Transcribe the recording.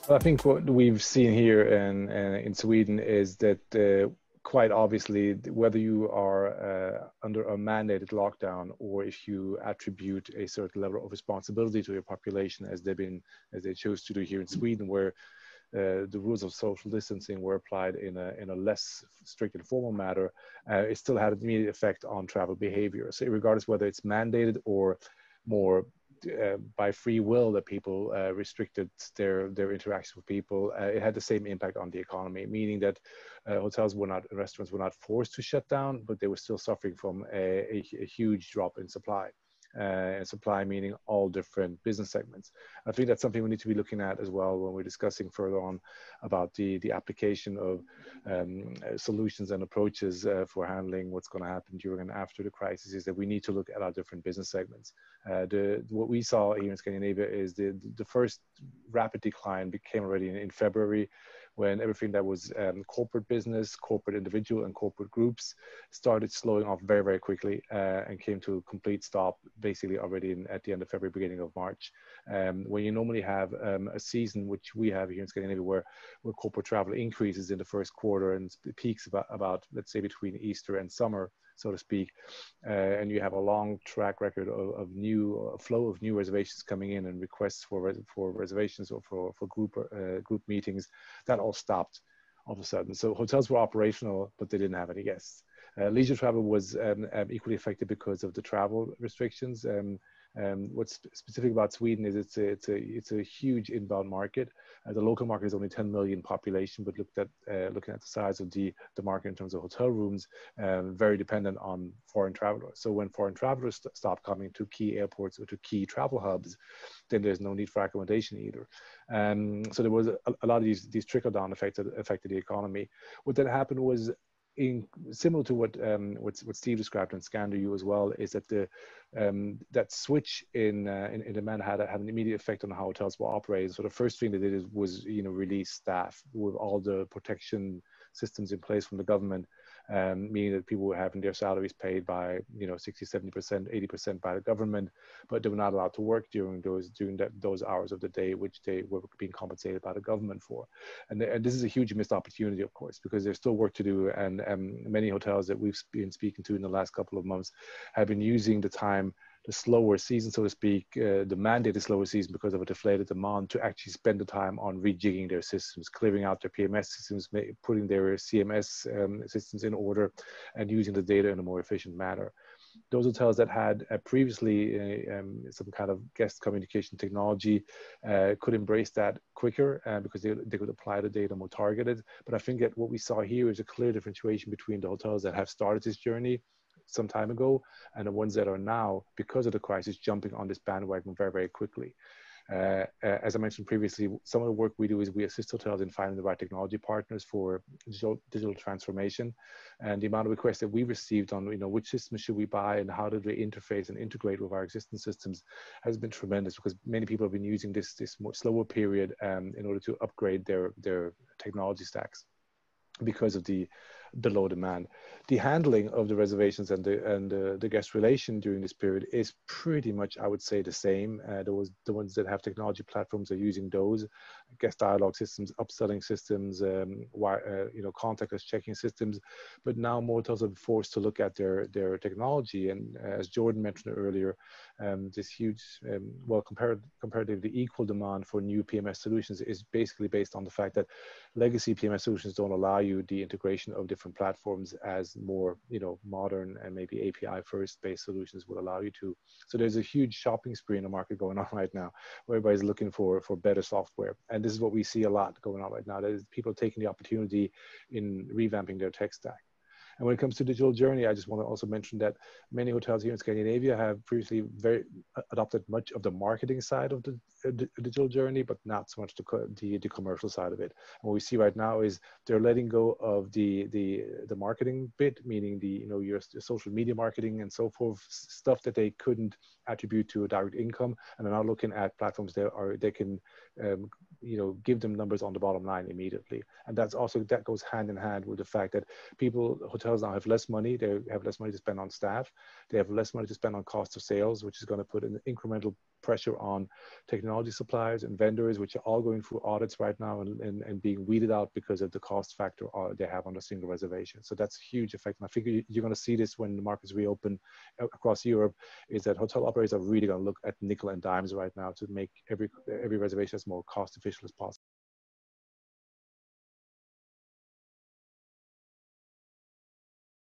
I think what we've seen here in Sweden is that quite obviously, whether you are under a mandated lockdown or if you attribute a certain level of responsibility to your population, as they chose to do here in Sweden, where the rules of social distancing were applied in a less strict and formal manner, it still had an immediate effect on travel behavior. So regardless whether it's mandated or more by free will that people restricted their interaction with people, it had the same impact on the economy, meaning that restaurants were not forced to shut down, but they were still suffering from a huge drop in supply. And supply meaning all different business segments. I think that's something we need to be looking at as well when we're discussing further on about the application of solutions and approaches for handling what's going to happen during and after the crisis, is that we need to look at our different business segments. What we saw here in Scandinavia is the first rapid decline became already in February, when everything that was corporate business, corporate individual, and corporate groups started slowing off very, very quickly and came to a complete stop basically already at the end of February, beginning of March. When you normally have a season, which we have here in Scandinavia, where corporate travel increases in the first quarter and peaks about let's say between Easter and summer, so to speak, and you have a long track record of flow of new reservations coming in and requests for reservations or for group meetings, that all stopped all of a sudden. So hotels were operational, but they didn't have any guests. Leisure travel was equally affected because of the travel restrictions. What's specific about Sweden is it's a huge inbound market. The local market is only 10 million population, but looking at the size of the market in terms of hotel rooms, very dependent on foreign travelers. So when foreign travelers stop coming to key airports or to key travel hubs, then there's no need for accommodation either. So there was a lot of these trickle down effects that affected the economy. What then happened was, similar to what Steve described in Scandu as well, is that that switch in demand had an immediate effect on how hotels were operating. So the first thing they did was release staff with all the protection systems in place from the government, meaning that people were having their salaries paid by 60, 70%, 80% by the government, but they were not allowed to work during those hours of the day which they were being compensated by the government for. And this is a huge missed opportunity, of course, because there's still work to do, and many hotels that we've been speaking to in the last couple of months have been using the time, the slower season, so to speak, the mandated slower season because of a deflated demand, to actually spend the time on rejigging their systems, clearing out their PMS systems, putting their CMS systems in order, and using the data in a more efficient manner. Those hotels that had previously some kind of guest communication technology could embrace that quicker because they could apply the data more targeted. But I think that what we saw here is a clear differentiation between the hotels that have started this journey some time ago and the ones that are now, because of the crisis, jumping on this bandwagon very, very quickly. As I mentioned previously, some of the work we do is we assist hotels in finding the right technology partners for digital transformation. And the amount of requests that we received on, which systems should we buy and how do they interface and integrate with our existing systems has been tremendous, because many people have been using this more slower period in order to upgrade their technology stacks because of the low demand. The handling of the reservations and the guest relation during this period is pretty much, I would say, the same. The ones that have technology platforms are using those guest dialogue systems, upselling systems, contactless checking systems. But now more hotels are forced to look at their technology, and as Jordan mentioned earlier, this huge, comparatively equal demand for new PMS solutions is basically based on the fact that legacy PMS solutions don't allow you the integration of different platforms as more modern and maybe API first based solutions will allow you to. So there's a huge shopping spree in the market going on right now, where everybody's looking for better software, and this is what we see a lot going on right now. That is people taking the opportunity in revamping their tech stack. And when it comes to digital journey, I just want to also mention that many hotels here in Scandinavia have previously adopted much of the marketing side of the digital journey, but not so much the commercial side of it. And what we see right now is they're letting go of the marketing bit, meaning your social media marketing and so forth, stuff that they couldn't attribute to a direct income, and they're now looking at platforms that can give them numbers on the bottom line immediately. And that goes hand in hand with the fact that hotels hotels now have less money. They have less money to spend on staff. They have less money to spend on cost of sales, which is going to put an incremental pressure on technology suppliers and vendors, which are all going through audits right now and being weeded out because of the cost factor they have on a single reservation. So that's a huge effect. And I think you're going to see this when the markets reopen across Europe, is that hotel operators are really going to look at nickel and dimes right now to make every reservation as more cost efficient as possible.